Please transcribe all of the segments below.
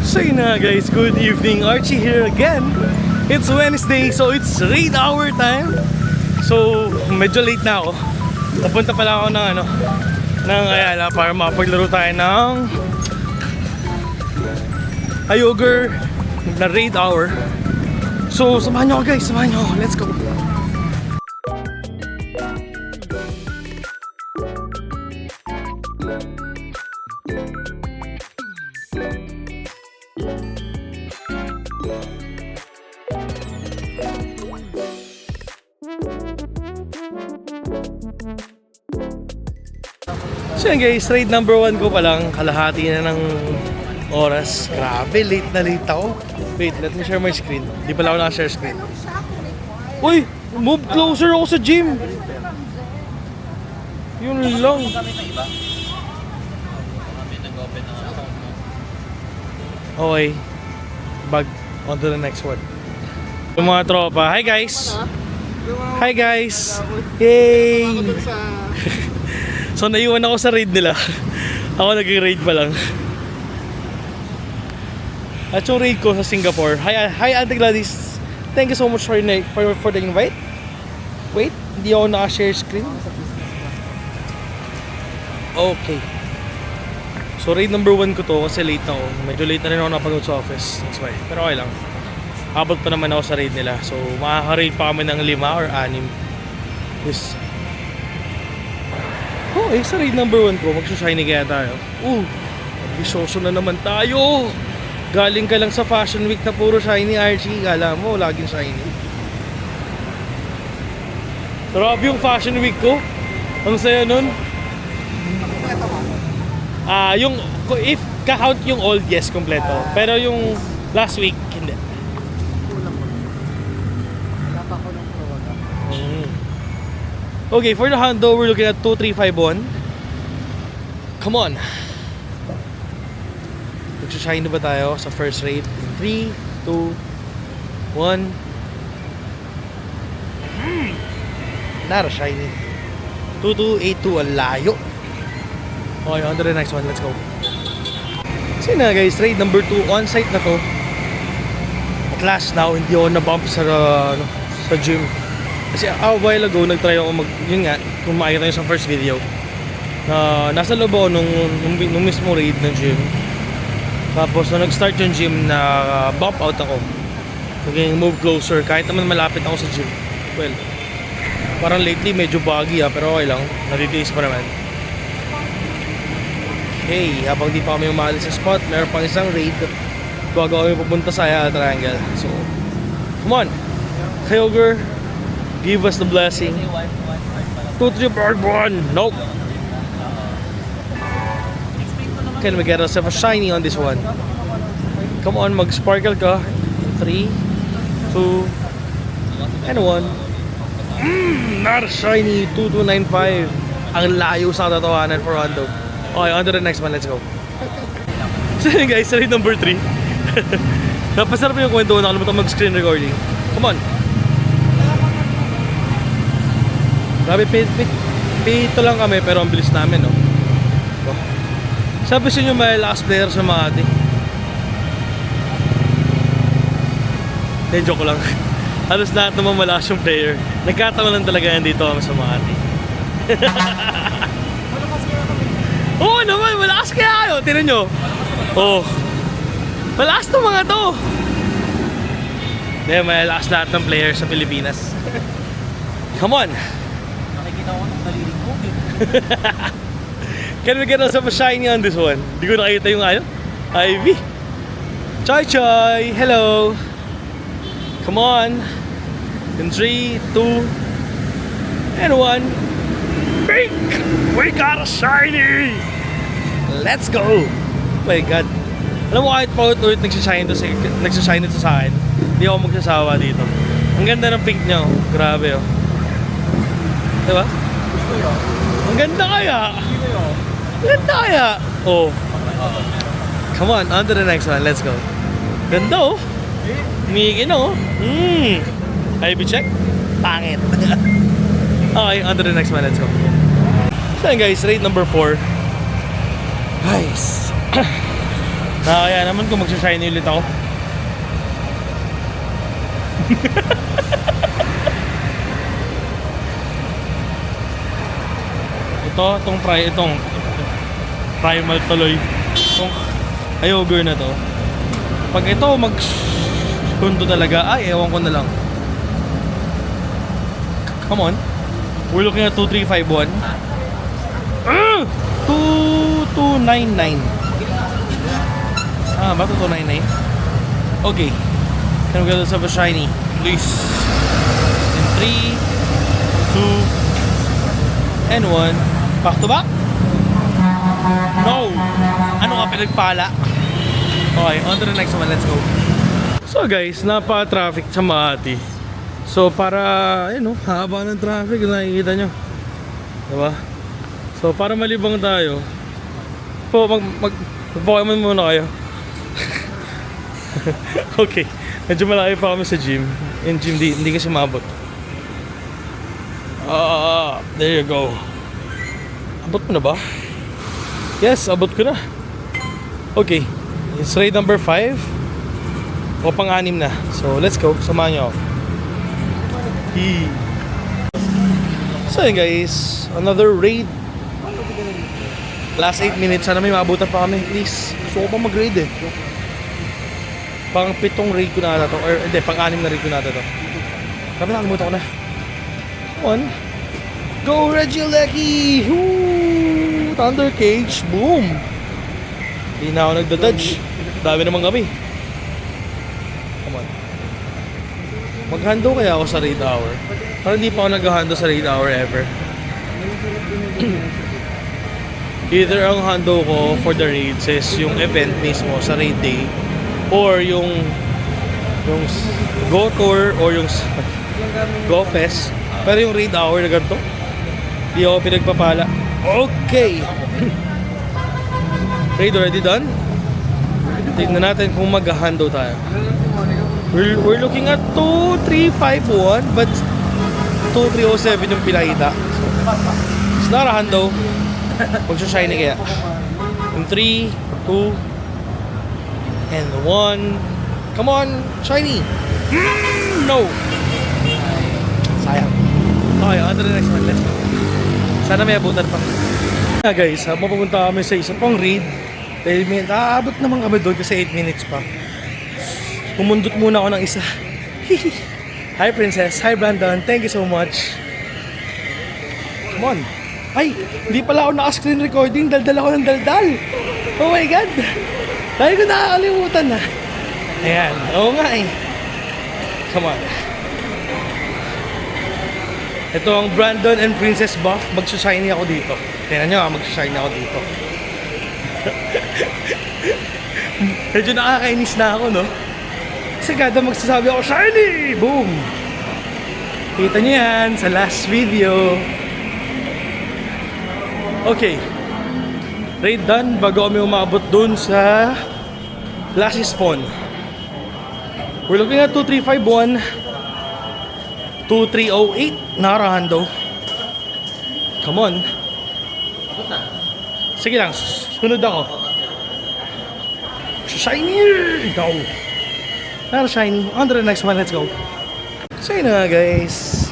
So yun na guys, good evening, Archie here again. It's Wednesday, so it's raid hour time. So medyo late na ako. Napunta pala ako ng Ayala para mapaglaro tayo ng Ayogre na raid hour. So samahan nyo ako guys, samahan nyo ako, let's go. So yun guys, raid number 1 ko pa lang, kalahati na ng oras. Grabe, late na late ako. Wait, let me share my screen. Di pala ako naka-share screen. Uy, move closer ako sa gym. Yun lang. Okay, bag, on to the next one. Yung mga tropa, hi guys! Hi guys! Yay! So naiwan ako sa raid nila. Ako nag-raid pa lang. At yung raid ko sa Singapore. Hi Auntie Gladys. Thank you so much for the invite. Wait, hindi ako naka-share screen. Okay. So raid number 1 ko to kasi late na ako. Medyo late na rin ako napagod sa office. That's why. Pero okay lang. Abot pa naman ako sa raid nila. So makaka-raid pa kami ng 5 or 6. Yes. Oh, sa raid number 1 ko, magsushiny kaya tayo. Ambisyoso na naman tayo. Galing ka lang sa Fashion Week na puro shiny, Archie. Kala mo, laging shiny. Grabe yung Fashion Week ko. Ang saya nun. If count yung old, yes, kompleto. Pero yung last week, hindi. Okay, for the hundo, we're looking at 2351. Come on. Magsushine na ba tayo sa first raid? 3, 2, 1. Not a shiny. 2282, ang layo. Okay, on to the next one. Let's go. So yun na guys, raid number 2. On-site na to. At last now, hindi ako na-bump sa gym. Kasi a while ago, nag-try ako yun nga, kung makikita nyo sa first video, na nasa loob ako nung mismo raid ng gym. Tapos nung nag-start yung gym, na bump out ako. Naging move closer, kahit naman malapit ako sa gym. Well, parang lately medyo buggy pero okay lang, natitiis pa naman. Okay, habang di pa kami umalis sa spot, meron pang isang raid bago kami pupunta sa Ayala Triangle. So, come on, Ayogre, give us the blessing. 2351. Nope. Can we get ourselves a shiny on this one? Come on, mag-sparkle ka. 3, 2, and 1. Not a shiny. 2295. Ang layo sa tatawanan for Hondo. Okay, on to the next one. Let's go. So yun guys, raid number 3. Napasarap yung kwento. Nakalimutan mag-screen recording. Come on. Grabe, pito lang kami pero ang bilis namin, no? Sabi sa inyo may last player sa Makati. Hindi, joke lang. Halos lahat naman malakas yung player. Nagkataon lang talaga yan dito kami sa Makati. Oo naman, malakas kaya kayo. Tinan nyo. Oh, malakas to mga to. Hindi, malakas lahat ng player sa Pilipinas. Come on. Can we get us a shiny on this one? Hindi ko nakita yung Ivy. Choi Choi, hello. Come on. In 3, 2, and 1. Pink! We got a shiny! Let's go! Oh my God. Alam mo, kahit paulit-ulit nagsashine ito sa akin, hindi ako magsasawa dito. Ang ganda ng pink niya, oh. Grabe, oh. Diba? Ang ganda kaya. Ganda kaya. Oh. Come on to the next one. Let's go. Ganda, oh. Umiikin, oh. IB check. Pangit. Okay, on to the next one. Let's go. So guys, raid number 4. Guys. Nakakaya naman kung magsashiny ulit ako. itong primal tuloy. Itong Kyogre na to. Pag ito hundo talaga, ay ewan ko na lang. Come on. We're looking at 2351. 2299. Ba 2299? Okay. Can we get us a shiny? Please. In 3, 2, and 1. Back to back? No! Ano ka pinagpala? Okay, on to the next one. Let's go. So guys, napa-traffic sa Makati. So para, haba ng traffic, nakikita nyo. Diba? So para malibang tayo, mag-Pokemon muna kayo. Okay, medyo malaki pa kami sa gym. Yung gym, hindi kasi mabot. There you go. Abot mo na ba? Yes, abot ko na. Okay, it's raid number 5 o pang-6 na. So let's go, samahan nyo ako. So yun guys, another raid. Last 8 minutes, sana may maabutan pa kami. Please, gusto ko pa mag-raid eh. Pang 7 raid ko na ata to. Or hindi, pang 6 na raid ko na ata to. Grabe, nakalimutan ko na. Come on. Go Regieleki! Woo! Thunder Cage, boom! Hindi na ako nagdadodge. Dami naman kami. Come on. Maghando kaya ako sa raid hour? Parang hindi pa ako naghahando sa raid hour ever. Either ang hando ko for the raids is yung event mismo sa raid day, or yung Go Tour or yung Go Fest. Pero yung raid hour na ganito, hindi ako pinagpapala. Okay! Raid already done? Tignan natin kung maghahando tayo. We're looking at 2351, but 2307 yung pinakita. It's not a hando. Magsashiny kaya. In 3, 2, and 1. Come on, shiny! No! Sayang. Okay, on to the next one. Let's go. Sana may abutan pa. Guys, mapupunta kami sa isa pang raid. Dahil aabot naman kami doon kasi 8 minutes pa. Pumundot muna ako ng isa. Hi Princess, hi Brandon, thank you so much. Come on. Ay, hindi pala ako naka-screen recording, daldal ako ng daldal. Oh my God. Dahil ko nakakalimutan na. Ayan, oo nga eh. Come on. Ito ang Brandon and Princess buff. Magsashiny ako dito. Tingnan nyo, magsashiny ako dito. Medyo nakakainis na ako, no? Kasi kada magsasabi ako, shiny! Boom! Kita nyo yan sa last video. Okay. Raid done bago kami umabot dun sa last spawn. We're looking at 2351, 2308, nakarahando. Come on. Sige lang, sunod ako. Shiny! Go! Nara shiny. On to the next one, let's go. So yun na nga guys.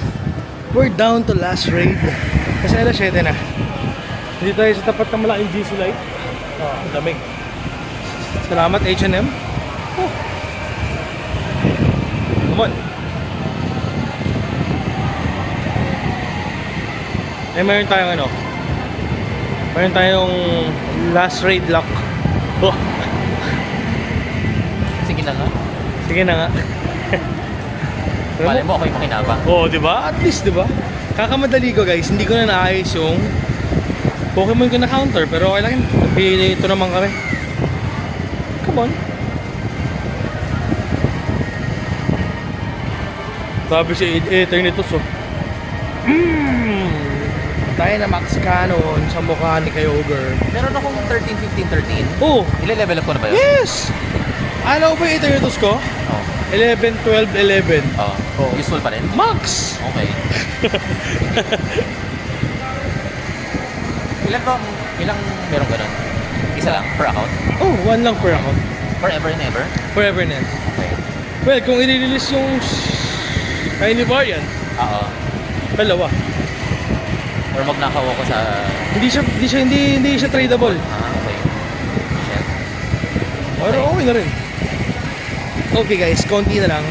We're down to last raid. Kasi alas 7 na. Hindi tayo sa tapat ng malaking GC light. Ang damig. Salamat H&M. Oh. Come on. Eh, mayroon tayong mayroon tayong last raid lock. Oh. Sige na nga. Sige na nga. Malay mo ako'y makinabang. Oo, di ba? At least, di ba? Kakamadali ko guys, hindi ko na naayos yung Pokemon ko na counter, pero okay lang yun. Ito naman kami. Come on. Sabi si Eternatus, oh. Tayo na max cannon sa mukha ni Kyogre. Meron akong 13, 15, 13. Oh! Ile-level up ko na ba yun? Yes! Alam ko ba yung Eternatus ko? Oo. 11, 12, 11. Oo. Oh. Useful pa rin? Max! Okay. Ilang meron ganun? Isa lang per account? Oh, 1 lang per account. Forever and ever? Forever na yan. Okay. Well, kung i-release yung Shiny Variant, Oo. dalawa. Or magnakaw ako sa... Hindi siya tradable. Okay. Shit. Pero okay na rin. Okay guys, konti na lang.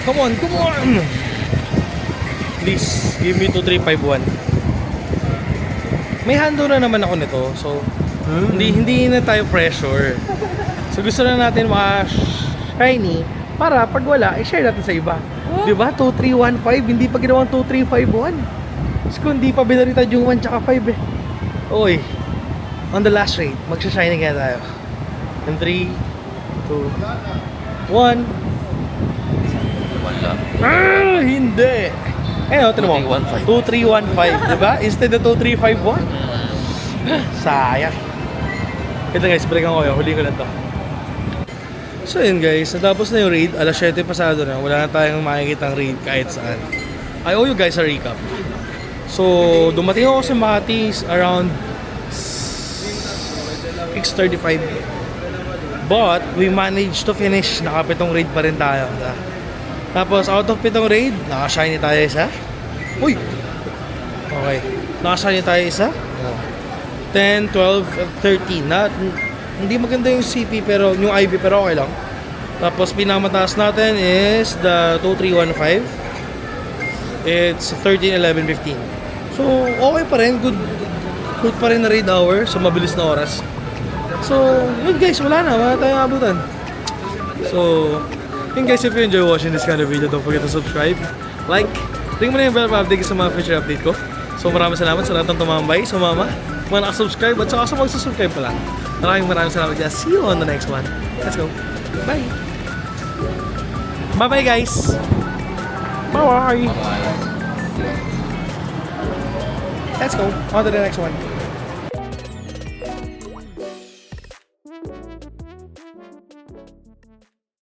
Come on, come on! Please, give me 2351. May hando na naman ako nito, so hindi na tayo pressure. So gusto na natin shiny para pag wala, i-share natin sa iba. Diba? 2315, hindi pa ginawang 2351. Kasi kung hindi pa binaritan yung 1 tsaka 5 eh. Oy, on the last rate, magsha-shiny kaya tayo. In 3, 2, 1. Wala. Hindi! Eh, no, tinan mo. 2315, diba? Instead of 2351. Sayang. Ito guys, balikan ko yun. Huli ko lang to. So yun guys, natapos na yung raid. Alas 7 pasado na. Wala na tayong makikita raid kahit saan. I owe you guys a recap. So, dumating ako sa Makati around 6:35. But, we managed to finish. Naka-7 raid pa rin tayo. Tapos, out of 7 raid, naka-shiny tayo isa. Uy! Okay. Naka-shiny tayo isa. 10, 12, 13. Hindi maganda yung CP pero yung IV pero okay lang. Tapos pinamataas natin is the 2315. It's 13, 11, 15. So okay pa rin, good pa rin na raid hour sa mabilis na oras. So yun guys, wala tayong abutan. So yun guys, if you enjoy watching this kind of video, don't forget to subscribe, like, ring mo na yung bell para update ka sa mga future update ko. So maraming salamat sa lahat ng tumambay, sumama, mga nakasubscribe at saka sa magsusubscribe pa lang. Maraming salamat guys. See you on the next one. Let's go. Bye. Bye-bye guys. Bye-bye. Bye-bye. Let's go. On to the next one.